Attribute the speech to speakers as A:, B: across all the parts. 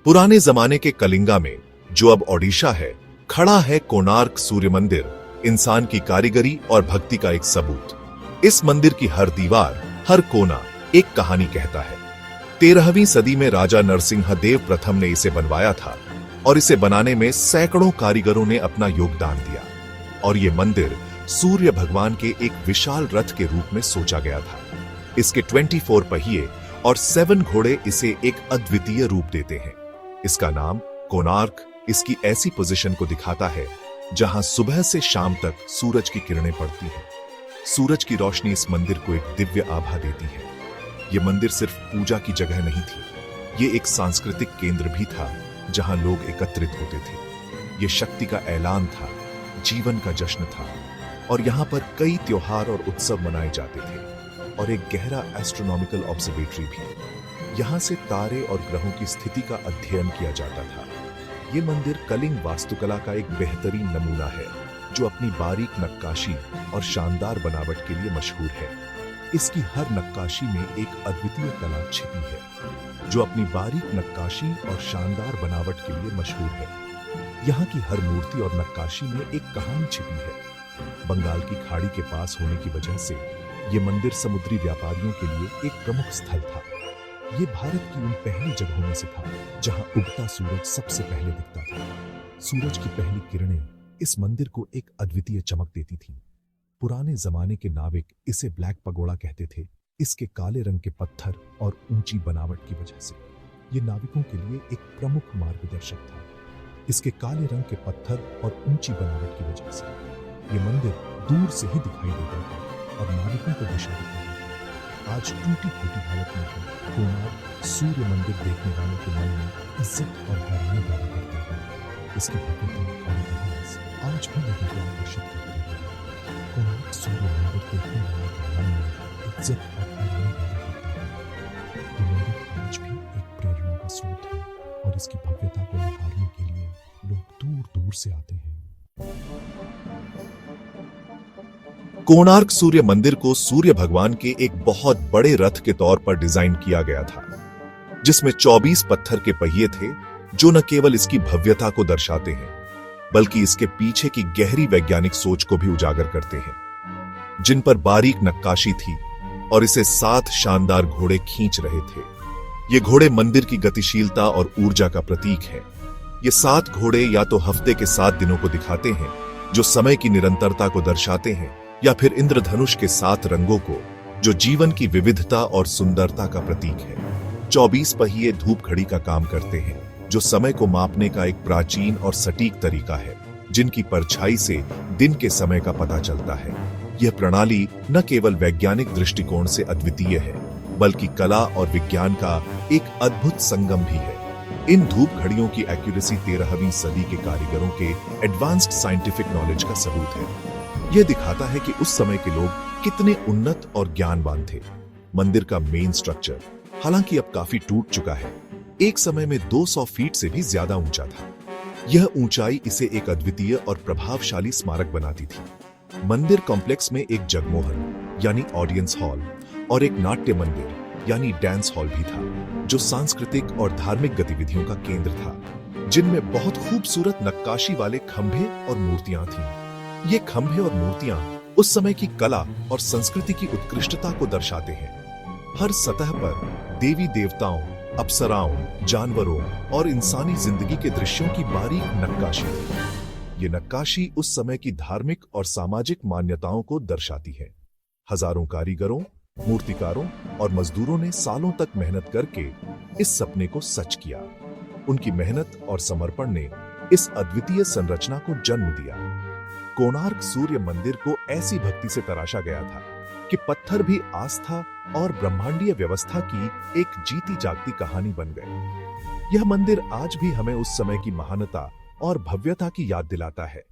A: पुराने जमाने के कलिंगा में, जो अब ओडिशा है, खड़ा है कोणार्क सूर्य मंदिर, इंसान की कारीगरी और भक्ति का एक सबूत। इस मंदिर की हर दीवार, हर कोना एक कहानी कहता है। 13वीं सदी में राजा नरसिंहदेव प्रथम ने इसे बनवाया था और इसे बनाने में सैकड़ों कारीगरों ने अपना योगदान दिया। और ये मंदिर सूर्य भगवान के एक विशाल रथ के रूप में सोचा गया था। इसके 24 पहिए और 7 घोड़े इसे एक अद्वितीय रूप देते हैं। इसका नाम कोणार्क इसकी ऐसी पोजीशन को दिखाता है जहां सुबह से शाम तक सूरज की किरणें पड़ती हैं। सूरज की रोशनी इस मंदिर को एक दिव्य आभा देती है। यह मंदिर सिर्फ पूजा की जगह नहीं थी, ये एक सांस्कृतिक केंद्र भी था जहां लोग एकत्रित होते थे। यह शक्ति का ऐलान था, जीवन का जश्न था, और यहां पर कई त्योहार और उत्सव मनाए जाते थे, और एक गहरा एस्ट्रोनॉमिकल ऑब्जर्वेटरी भी। यहां से तारे और ग्रहों की स्थिति का अध्ययन किया जाता था। यह मंदिर कलिंग वास्तुकला का एक बेहतरीन नमूना है, जो अपनी बारीक नक्काशी और शानदार बनावट के लिए मशहूर है। इसकी हर नक्काशी में एक अद्वितीय कला छिपी है, जो अपनी बारीक नक्काशी और शानदार बनावट के लिए मशहूर है। यहाँ की हर मूर्ति और नक्काशी में एक कहानी छिपी है। बंगाल की खाड़ी के पास होने की वजह से ये मंदिर समुद्री व्यापारियों के लिए एक प्रमुख स्थल था। ये भारत की उन पहली जगहों में से था जहां उगता सूरज सबसे पहले दिखता था। सूरज की पहली किरणें इस मंदिर को एक अद्वितीय चमक देती थीं। पुराने जमाने के नाविक इसे ब्लैक पगोड़ा कहते थे, इसके काले रंग के पत्थर और ऊंची बनावट की वजह से। ये नाविकों के लिए एक प्रमुख मार्गदर्शक था। इसके काले रंग के पत्थर और ऊंची बनावट की वजह से ये मंदिर दूर से ही दिखाई देता था और नाविकों को दिशा देता था। आज टूटी फूटी हालत में भी कोणार्क सूर्य मंदिर देखने वालों के मन में इज्जत और हैरानी पैदा करता है। इसकी भव्यता और इतिहास आज भी लोगों को आकर्षित करते हैं। कोणार्क सूर्य मंदिर देखने वालों के मन में इज्जत और हैरानी पैदा करता है। ये मंदिर आज भी एक प्रेरणा का स्रोत है और इसकी भव्यता को निहारने के लिए लोग दूर दूर से आते हैं। कोणार्क सूर्य मंदिर को सूर्य भगवान के एक बहुत बड़े रथ के तौर पर डिजाइन किया गया था, जिसमें 24 पत्थर के पहिए थे, जो न केवल इसकी भव्यता को दर्शाते हैं, बल्कि इसके पीछे की गहरी वैज्ञानिक सोच को भी उजागर करते हैं, जिन पर बारीक नक्काशी थी और इसे 7 शानदार घोड़े खींच रहे थे। ये घोड़े मंदिर की गतिशीलता और ऊर्जा का प्रतीक है। ये 7 घोड़े या तो हफ्ते के 7 दिनों को दिखाते हैं, जो समय की निरंतरता को दर्शाते हैं, या फिर इंद्रधनुष के 7 रंगों को, जो जीवन की विविधता और सुंदरता का प्रतीक है। 24 पहिए धूप घड़ी का काम करते हैं, जो समय को मापने का एक प्राचीन और सटीक तरीका है, जिनकी परछाई से दिन के समय का पता चलता है। यह प्रणाली न केवल वैज्ञानिक दृष्टिकोण से अद्वितीय है, बल्कि कला और विज्ञान का एक अद्भुत संगम भी है। इन धूप घड़ियों की एक्यूरेसी 13वीं सदी के कारीगरों के एडवांस्ड साइंटिफिक नॉलेज का सबूत है। यह दिखाता है कि उस समय के लोग कितने उन्नत और ज्ञानवान थे। मंदिर का मेन स्ट्रक्चर हालांकि अब काफी टूट चुका है, एक समय में 200 फीट से भी ज्यादा ऊंचा था। यह ऊंचाई इसे एक अद्वितीय और प्रभावशाली स्मारक बनाती थी। मंदिर कॉम्प्लेक्स में एक जगमोहन यानी ऑडियंस हॉल और एक नाट्य मंदिर यानी डांस हॉल भी था, जो सांस्कृतिक और धार्मिक गतिविधियों का केंद्र था, जिनमें बहुत खूबसूरत नक्काशी वाले खंभे और मूर्तियां थीं। ये खंभे और मूर्तियां उस समय की कला और संस्कृति की उत्कृष्टता को दर्शाते हैं। हर सतह पर देवी देवताओं, अप्सराओं, जानवरों और इंसानी जिंदगी के दृश्यों की बारीक नक्काशी थी। ये नक्काशी उस समय की धार्मिक और सामाजिक मान्यताओं को दर्शाती है। हजारों कारीगरों, मूर्तिकारों और मजदूरों ने सालों तक मेहनत करके इस सपने को सच किया। उनकी मेहनत और समर्पण ने इस अद्वितीय संरचना को जन्म दिया। कोणार्क सूर्य मंदिर को ऐसी भक्ति से तराशा गया था कि पत्थर भी आस्था और ब्रह्मांडीय व्यवस्था की एक जीती जागती कहानी बन गए। यह मंदिर आज भी हमें उस समय की महानता और भव्यता की याद दिलाता है।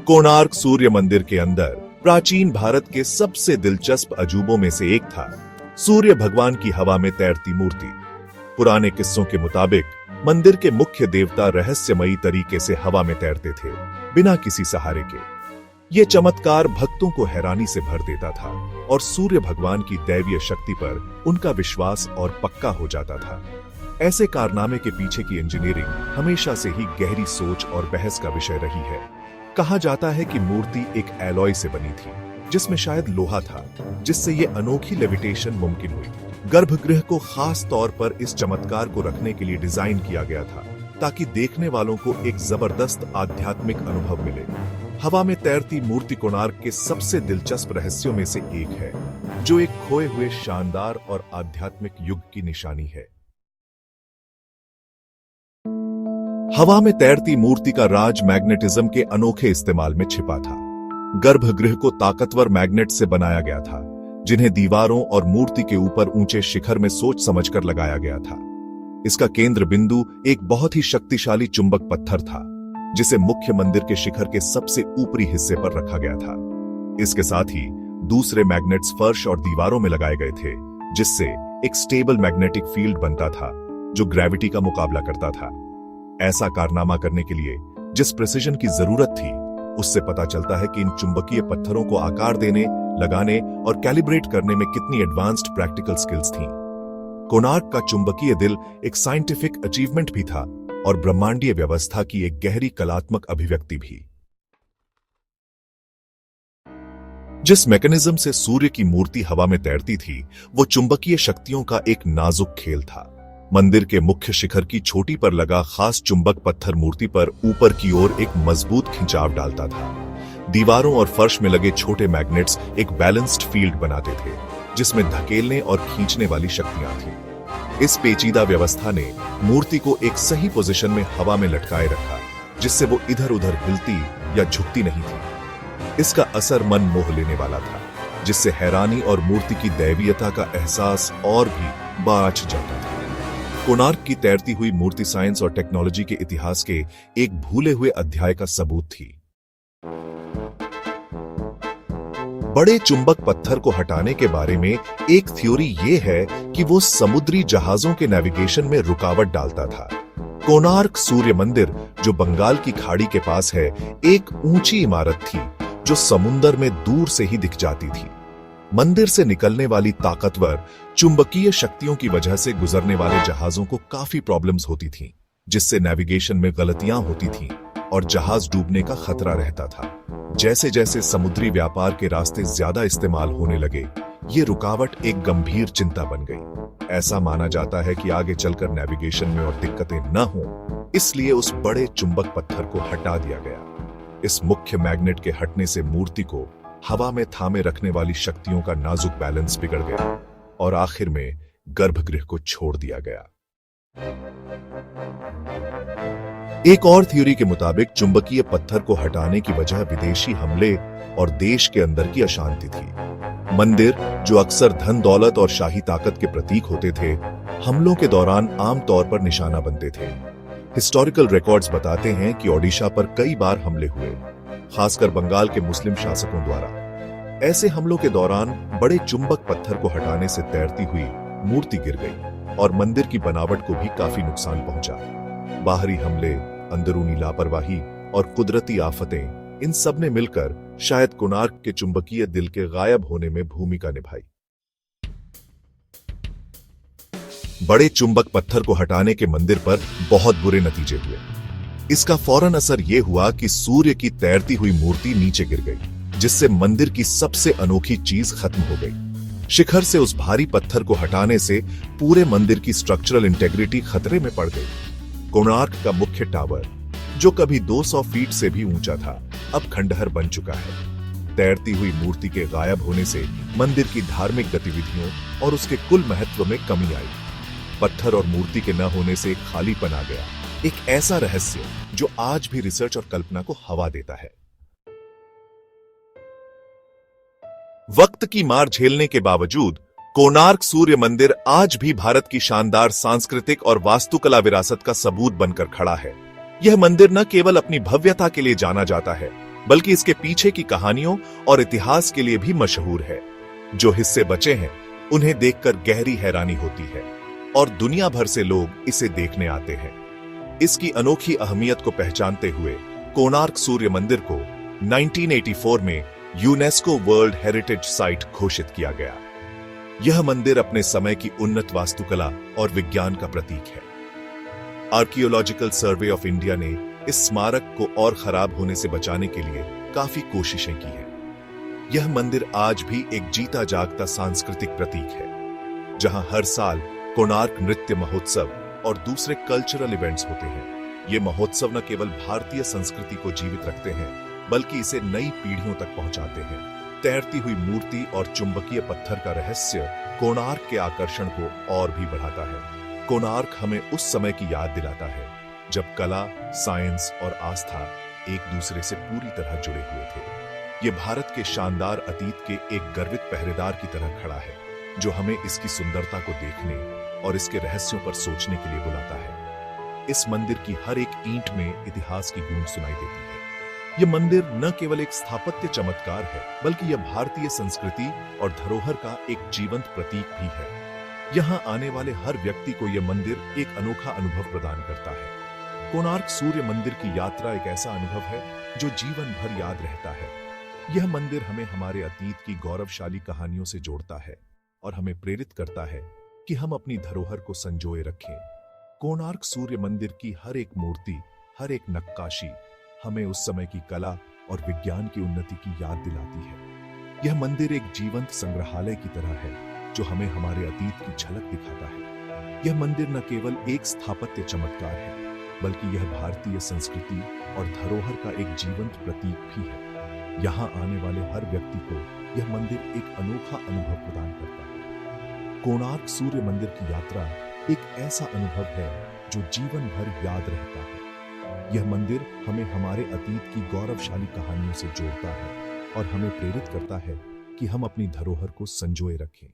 A: कोणार्क सूर्य मंदिर के अंदर प्राचीन भारत के सबसे दिलचस्प अजूबों में से एक था सूर्य भगवान की हवा में तैरती मूर्ति। पुराने किस्सों के मुताबिक मंदिर के मुख्य देवता रहस्यमयी तरीके से हवा में तैरते थे, बिना किसी सहारे के। ये चमत्कार भक्तों को हैरानी से भर देता था और सूर्य भगवान की दैवीय शक्ति पर उनका विश्वास और पक्का हो जाता था। ऐसे कारनामे के पीछे की इंजीनियरिंग हमेशा से ही गहरी सोच और बहस का विषय रही है। कहा जाता है कि मूर्ति एक एलॉय से बनी थी, जिसमें शायद लोहा था, जिससे ये अनोखी लेविटेशन मुमकिन हुई। गर्भगृह को खास तौर पर इस चमत्कार को रखने के लिए डिजाइन किया गया था, ताकि देखने वालों को एक जबरदस्त आध्यात्मिक अनुभव मिले। हवा में तैरती मूर्ति कोणार्क के सबसे दिलचस्प रहस्यों में से एक है, जो एक खोए हुए शानदार और आध्यात्मिक युग की निशानी है। हवा में तैरती मूर्ति का राज मैग्नेटिज्म के अनोखे इस्तेमाल में छिपा था। गर्भगृह को ताकतवर मैग्नेट से बनाया गया था, जिन्हें दीवारों और मूर्ति के ऊपर ऊंचे शिखर में सोच समझकर लगाया गया था। इसका केंद्र बिंदु एक बहुत ही शक्तिशाली चुंबक पत्थर था, जिसे मुख्य मंदिर के शिखर के सबसे ऊपरी हिस्से पर रखा गया था। इसके साथ ही दूसरे मैग्नेट्स फर्श और दीवारों में लगाए गए थे, जिससे एक स्टेबल मैग्नेटिक फील्ड बनता था जो ग्रेविटी का मुकाबला करता था। ऐसा कारनामा करने के लिए जिस प्रिसिजन की जरूरत थी, उससे पता चलता है कि इन चुंबकीय पत्थरों को आकार देने, लगाने और कैलिब्रेट करने में कितनी एडवांस्ड प्रैक्टिकल स्किल्स थीं। कोणार्क का चुंबकीय दिल एक साइंटिफिक अचीवमेंट भी था और ब्रह्मांडीय व्यवस्था की एक गहरी कलात्मक अभिव्यक्ति भी। जिस मैकेनिज्म से सूर्य की मूर्ति हवा में तैरती थी, वो चुंबकीय शक्तियों का एक नाजुक खेल था। मंदिर के मुख्य शिखर की चोटी पर लगा खास चुंबक पत्थर मूर्ति पर ऊपर की ओर एक मजबूत खिंचाव डालता था। दीवारों और फर्श में लगे छोटे मैग्नेट्स एक बैलेंस्ड फील्ड बनाते थे, जिसमें धकेलने और खींचने वाली शक्तियां थीं। इस पेचीदा व्यवस्था ने मूर्ति को एक सही पोजीशन में हवा में लटकाए रखा, जिससे वो इधर उधर हिलती या झुकती नहीं थी। इसका असर मन मोह लेने वाला था, जिससे हैरानी और मूर्ति की दैवीयता का एहसास और भी बढ़ जाता था। कोणार्क की तैरती हुई मूर्ति साइंस और टेक्नोलॉजी के इतिहास के एक भूले हुए अध्याय का सबूत थी। बड़े चुंबक पत्थर को हटाने के बारे में एक थ्योरी ये है कि वो समुद्री जहाजों के नेविगेशन में रुकावट डालता था। कोणार्क सूर्य मंदिर, जो बंगाल की खाड़ी के पास है, एक ऊंची इमारत थी जो समुंदर में दूर से ही दिख जाती थी। मंदिर से निकलने वाली ताकतवर चुंबकीय शक्तियों की वजह से गुजरने वाले जहाजों को काफी प्रॉब्लम्स होती थीं, जिससे नेविगेशन में गलतियां होती थीं और जहाज डूबने का खतरा रहता था। जैसे जैसे समुद्री व्यापार के रास्ते ज्यादा इस्तेमाल होने लगे, ये रुकावट एक गंभीर चिंता बन गई। ऐसा माना जाता है कि आगे चलकर नेविगेशन में और दिक्कतें न हों, इसलिए उस बड़े चुंबक पत्थर को हटा दिया गया। इस मुख्य मैग्नेट के हटने से मूर्ति को हवा में थामे रखने वाली शक्तियों का नाजुक बैलेंस बिगड़ गया और आखिर में गर्भगृह को छोड़ दिया गया। एक और थ्योरी के मुताबिक चुंबकीय पत्थर को हटाने की वजह विदेशी हमले और देश के अंदर की अशांति थी। मंदिर, जो अक्सर धन दौलत और शाही ताकत के प्रतीक होते थे, हमलों के दौरान आमतौर पर निशाना बनते थे। हिस्टोरिकल रिकॉर्ड्स बताते हैं कि ओडिशा पर कई बार हमले हुए, खासकर बंगाल के मुस्लिम शासकों द्वारा। ऐसे हमलों के दौरान बड़े चुंबक पत्थर को हटाने से तैरती हुई मूर्ति गिर गई और मंदिर की बनावट को भी काफी नुकसान पहुंचा। बाहरी हमले, अंदरूनी लापरवाही और कुदरती आफतें, इन सब ने मिलकर शायद कोणार्क के चुंबकीय दिल के गायब होने में भूमिका निभाई। बड़े चुंबक पत्थर को हटाने के मंदिर पर बहुत बुरे नतीजे हुए। इसका फौरन असर यह हुआ कि सूर्य की तैरती हुई मूर्ति नीचे गिर गई, जिससे मंदिर की सबसे अनोखी चीज खत्म हो गई। शिखर से उस भारी पत्थर को हटाने से पूरे मंदिर की स्ट्रक्चरल इंटेग्रिटी खतरे में पड़ गई। कोणार्क का मुख्य टावर, जो कभी 200 फीट से भी ऊंचा था, अब खंडहर बन चुका है। तैरती हुई मूर्ति के गायब होने से मंदिर की धार्मिक गतिविधियों और उसके कुल महत्व में कमी आई। पत्थर और मूर्ति के न होने से एक खालीपन आ गया, एक ऐसा रहस्य जो आज भी रिसर्च और कल्पना को हवा देता है। वक्त की मार झेलने के बावजूद कोणार्क सूर्य मंदिर आज भी भारत की शानदार सांस्कृतिक और वास्तुकला विरासत का सबूत बनकर खड़ा है। यह मंदिर न केवल अपनी भव्यता के लिए जाना जाता है, बल्कि इसके पीछे की कहानियों और इतिहास के लिए भी मशहूर है। जो हिस्से बचे हैं, उन्हें देखकर गहरी हैरानी होती है और दुनिया भर से लोग इसे देखने आते हैं। इसकी अनोखी अहमियत को पहचानते हुए कोणार्क सूर्य मंदिर को 1984 में यूनेस्को वर्ल्ड हेरिटेज साइट घोषित किया गया। यह मंदिर अपने समय की उन्नत वास्तुकला और विज्ञान का प्रतीक है। आर्कियोलॉजिकल सर्वे ऑफ इंडिया ने इस स्मारक को और खराब होने से बचाने के लिए काफी कोशिशें की हैं। यह मंदिर आज भी एक जीता जागता सांस्कृतिक प्रतीक है, जहां हर साल कोणार्क नृत्य महोत्सव और दूसरे कल्चरल इवेंट्स होते हैं। ये महोत्सव न केवल भारतीय संस्कृति को जीवित रखते हैं, बल्कि इसे नई पीढ़ियों तक पहुंचाते हैं। तैरती हुई मूर्ति और चुंबकीय पत्थर का रहस्य कोणार्क के आकर्षण को और भी बढ़ाता है। कोणार्क हमें उस समय की याद दिलाता है जब कला, साइंस और आस्था एक दूसरे से पूरी तरह जुड़े हुए थे। ये भारत के शानदार अतीत के एक गर्वित पहरेदार की तरह खड़ा है, जो हमें इसकी सुंदरता को देखने और इसके रहस्यों पर सोचने के लिए बुलाता है। इस मंदिर की हर एक ईंट में इतिहास की गूंज सुनाई देती है। यह मंदिर न केवल एक स्थापत्य चमत्कार है, बल्कि यह भारतीय संस्कृति और धरोहर का एक जीवंत प्रतीक भी है। यहाँ आने वाले हर व्यक्ति को यह मंदिर एक अनोखा अनुभव प्रदान करता है। कोणार्क सूर्य मंदिर की यात्रा एक ऐसा अनुभव है जो जीवन भर याद रहता है। यह मंदिर हमें हमारे अतीत की गौरवशाली कहानियों से जोड़ता है और हमें प्रेरित करता है कि हम अपनी धरोहर को संजोए रखें। कोणार्क सूर्य मंदिर की हर एक मूर्ति, हर एक नक्काशी हमें उस समय की कला और विज्ञान की उन्नति की याद दिलाती है। यह मंदिर एक जीवंत संग्रहालय की तरह है, जो हमें हमारे अतीत की झलक दिखाता है। यह मंदिर न केवल एक स्थापत्य चमत्कार है, बल्कि यह भारतीय संस्कृति और धरोहर का एक जीवंत प्रतीक भी है। यहाँ आने वाले हर व्यक्ति को यह मंदिर एक अनोखा अनुभव प्रदान करता है। कोणार्क सूर्य मंदिर की यात्रा एक ऐसा अनुभव है जो जीवन भर याद रहता है। यह मंदिर हमें हमारे अतीत की गौरवशाली कहानियों से जोड़ता है और हमें प्रेरित करता है कि हम अपनी धरोहर को संजोए रखें।